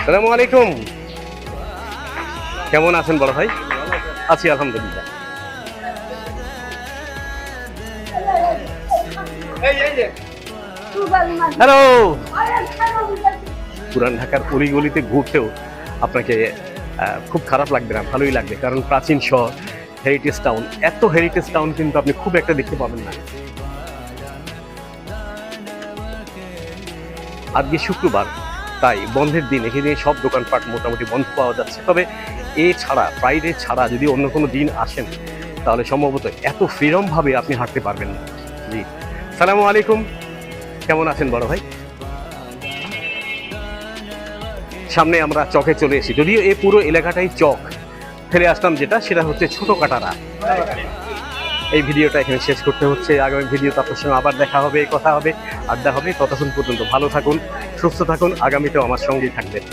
আসসালামু আলাইকুম। কেমন আছেন বড় ভাই? আছি আলহামদুলিল্লাহ। হ্যালো। পুরান ঢাকার অলিগলিতে ঘুরতেও আপনাকে খুব খারাপ লাগবে না, ভালোই লাগবে, কারণ প্রাচীন শহর, হেরিটেজ টাউন, এত হেরিটেজ টাউন কিন্তু আপনি খুব একটা দেখতে পাবেন না। আজকে শুক্রবার, তাই বন্ধের দিন, এখানে সব দোকানপাট মোটামুটি বন্ধ পাওয়া যাচ্ছে। তবে এছাড়া ফ্রাইডে ছাড়া যদি অন্য কোনো দিন আসেন তাহলে সম্ভবত এত ফ্রিডমভাবে আপনি হাঁটতে পারবেন না। জি, সালামু আলাইকুম। কেমন আছেন বড় ভাই? সামনে আমরা চকে চলে এসেছি, যদিও এই পুরো এলাকাটাই চক। ফেলে আসলাম যেটা, সেটা হচ্ছে ছোট কাটারা। এই ভিডিওটা এখানে শেষ করতে হচ্ছে। আগামী ভিডিওতে আপনার সঙ্গে আবার দেখা হবে, কথা হবে, আড্ডা হবে। ততক্ষণ পর্যন্ত ভালো থাকুন, সুস্থ থাকুন, আগামীতেও আমার সঙ্গেই থাকবেন।